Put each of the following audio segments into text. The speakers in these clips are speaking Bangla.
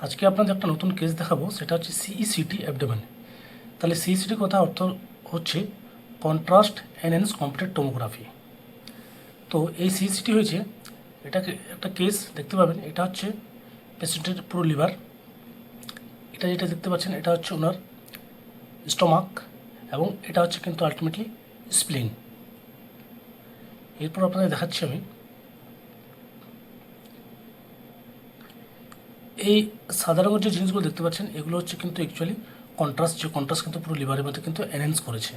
আজকে আপনাদের একটা নতুন কেস দেখাবো, সেটা হচ্ছে সিইসিটি অ্যাবডোমেন। তাহলে সিইসিটি কথা অর্থ হচ্ছে কন্ট্রাস্ট এনহ্যান্স কম্পিউটেড টোমোগ্রাফি। তো এই সিইসিটি হয়েছে, এটাকে একটা কেস দেখতে পাবেন, এটা হচ্ছে পেশেন্টের পুরো লিভার। এটা যেটা দেখতে পাচ্ছেন এটা হচ্ছে ওনার স্টোমাক, এবং এটা হচ্ছে কিন্তু আলটিমেটলি স্প্লিন। এরপর আপনাদের দেখাচ্ছি আমি এই সাদা রঙের যে জিনিসগুলো দেখতে পাচ্ছেন এগুলো হচ্ছে কিন্তু অ্যাকচুয়ালি কন্ট্রাস্ট, যে কন্ট্রাস্ট কিন্তু পুরো লিভারের মধ্যে কিন্তু এনহ্যান্স করেছে।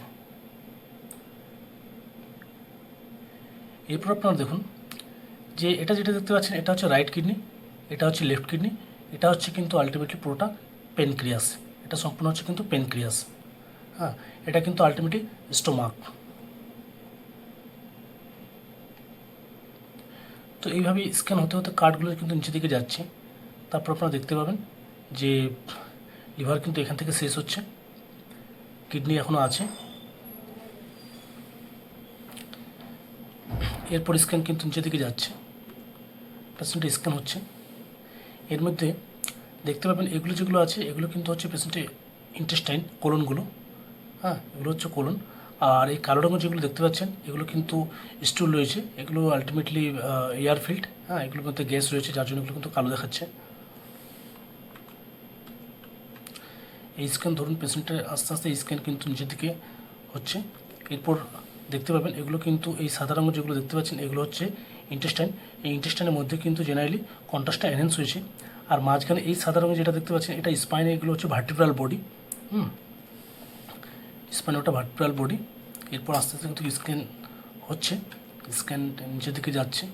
এরপর আপনারা দেখুন যে এটা যেটা দেখতে পাচ্ছেন এটা হচ্ছে রাইট কিডনি, এটা হচ্ছে লেফট কিডনি, এটা হচ্ছে কিন্তু আলটিমেটলি পুরোটা পেনক্রিয়াস। এটা সম্পূর্ণ হচ্ছে কিন্তু পেনক্রিয়াস। হ্যাঁ, এটা কিন্তু আলটিমেটলি স্টোমাক। তো এইভাবে স্ক্যান হতে হতে কার্ডগুলো কিন্তু নিচে দিকে যাচ্ছে। তারপর আপনারা দেখতে পাবেন যে লিভার কিন্তু এখান থেকে শেষ হচ্ছে, কিডনি এখনও আছে। এরপর স্ক্যান কিন্তু নিচে দিকে যাচ্ছে, পেশেন্টের স্ক্যান হচ্ছে। এর মধ্যে দেখতে পাবেন এগুলো যেগুলো আছে এগুলো কিন্তু হচ্ছে পেশেন্টের ইন্টেস্টাইন, কোলনগুলো। হ্যাঁ, এগুলো হচ্ছে কোলন। আর এই কালো রঙের যেগুলো দেখতে পাচ্ছেন এগুলো কিন্তু স্টুল রয়েছে, এগুলো আলটিমেটলি এয়ার ফিল্ড। হ্যাঁ, এগুলোর মধ্যে গ্যাস রয়েছে, যার জন্য এগুলো কিন্তু কালো দেখাচ্ছে। এই স্ক্যান ধরুন পেশেন্টের আস্তে আস্তে স্ক্যান কিন্তু নিচের দিকে হচ্ছে। এরপর দেখতে পাবেন এগুলো কিন্তু এই সাদা রঙের যেগুলো দেখতে পাচ্ছেন এগুলো হচ্ছে ইন্টেস্টাইন। এই ইন্টেস্টাইনের মধ্যে কিন্তু জেনারেলি কন্ট্রাস্টটা এনহ্যান্স হয়েছে। আর মাঝখানে এই সাদা রঙের যেটা দেখতে পাচ্ছেন এটা স্পাইন, এগুলো হচ্ছে ভার্টিব্রাল বডি। স্পাইন ওটা ভার্টিব্রাল বডি। এরপর আস্তে আস্তে কিন্তু স্ক্যান হচ্ছে, স্ক্যান নিচের দিকে যাচ্ছে।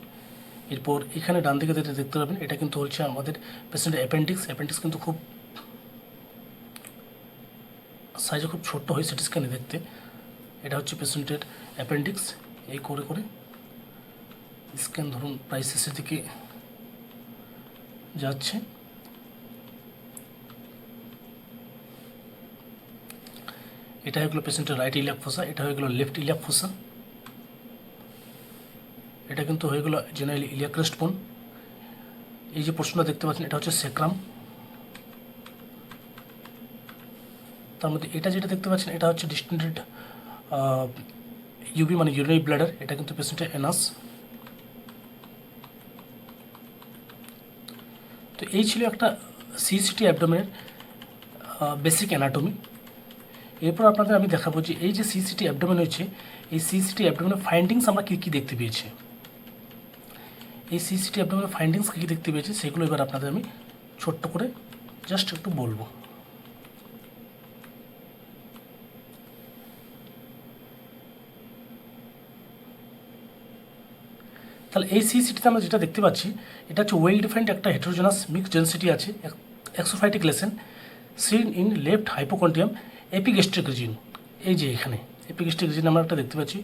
এরপর এখানে ডান দিকে যেটা দেখতে পাবেন এটা কিন্তু হচ্ছে আমাদের পেশেন্টের অ্যাপেন্ডিক্স। অ্যাপেন্ডিক্স কিন্তু খুব সাইজে খুব ছোট্ট হয় সিটি স্ক্যানে দেখতে। এটা হচ্ছে পেশেন্টের অ্যাপেন্ডিক্স। এই করে করে স্ক্যান ধরুন প্রায় শেষের দিকে যাচ্ছে। এটা হয়ে গেলো পেশেন্টের রাইট ইলিয়াক ফোসা, এটা হয়ে গেলো লেফট ইলিয়াক ফোসা। এটা কিন্তু হয়ে গেলো জেনারেলি ইলিয়াক ক্রেস্ট বোন। এই যে পোর্শনটা দেখতে পাচ্ছেন এটা হচ্ছে সেক্রাম। তার মধ্যে এটা যেটা দেখতে পাচ্ছেন এটা হচ্ছে ডিস্টেন্ডেড ইউবি মানে ইউরিনারি ব্লাডার, এটা কিন্তু পেশেন্টের এনাস। তো এই ছিল একটা সিইসিটি অ্যাবডোমেনের বেসিক অ্যানাটমি। এরপর আপনাদের আমি দেখাবো যে এই যে সিইসিটি অ্যাবডোমেন হয়েছে, এই সিইসিটি অ্যাবডোমেনের ফাইন্ডিংস আমরা কী কী দেখতে পেয়েছি। এই সিইসিটি অ্যাবডোমেনের ফাইন্ডিংস কী কী দেখতে পেয়েছি সেগুলো এবার আপনাদের আমি ছোট্ট করে জাস্ট একটু বলবো। তাহলে এই সিইসিটিতে আমরা যেটা দেখতে পাচ্ছি এটা হচ্ছে ওয়েল ডিফাইন্ড একটা হেটেরোজেনাস মিক্সড ডেন্সিটি আছে, exophytic lesion seen in left hypochondrium epigastric region. এই যে এখানে এপিগ্যাস্ট্রিক রিজিন আমরা একটা দেখতে পাচ্ছি,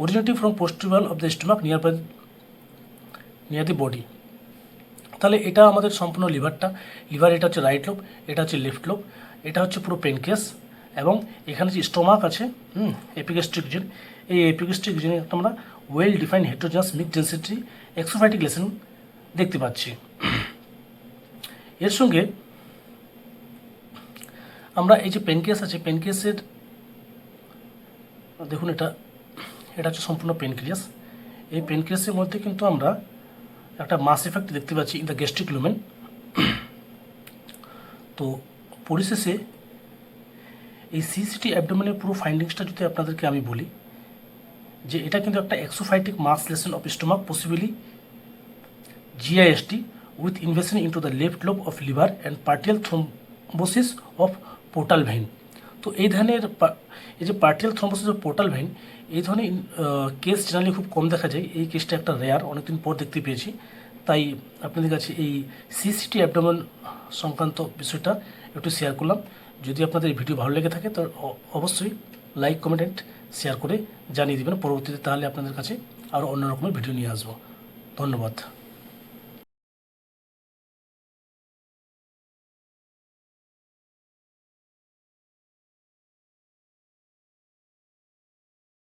originating from posterior wall of the stomach near the body. তাহলে এটা আমাদের সম্পূর্ণ লিভারটা, লিভার এটা হচ্ছে রাইট লোব, এটা হচ্ছে লেফট লোব, এটা হচ্ছে পুরো পেনক্রিয়াস, এবং এখানে যে স্টোমাক আছে এপিগ্যাস্ট্রিক রিজিন, এই এপিগ্যাস্ট্রিক রিজিনে একটা আমরা well defined heterogeneous mixed density exophytic lesion দেখতে পাচ্ছি। এর সঙ্গে আমরা এই যে পেনক্রিয়াস আছে, পেনক্রিয়াসের দেখুন এটা এটা হচ্ছে সম্পূর্ণ পেনক্রিয়াস। এই পেনক্রিয়াসের মধ্যে কিন্তু আমরা একটা মাস এফেক্ট দেখতে পাচ্ছি ইন দ্য গ্যাস্ট্রিক লুমেন। তো পরিশেষে এই সিইসিটি অ্যাবডোমেনের পুরো ফাইন্ডিংসটা যদি আপনাদেরকে আমি বলি যে এটা কিন্তু একটা exophytic mass lesion of stomach, possibly GIST with invasion into the left lobe of liver and partial thrombosis of portal vein. তো এই ধরনের এই যে partial thrombosis of portal vein, এই ধরনের কেস জেনারেলি খুব কম দেখা যায়। এই কেসটা একটা রেয়ার, অনেকদিন পর দেখতে পেয়েছি, তাই আপনাদের কাছে এই সিইসিটি অ্যাবডোমেন সংক্রান্ত বিষয়টা একটু শেয়ার করলাম। যদি আপনাদের এই ভিডিও ভালো লেগে থাকে তো অবশ্যই লাইক, কমেন্ট, শেয়ার করে জানিয়ে দেবেন পরবর্তীতে, তাহলে আপনাদের কাছে আরও অন্য রকমের ভিডিও নিয়ে আসবো। ধন্যবাদ।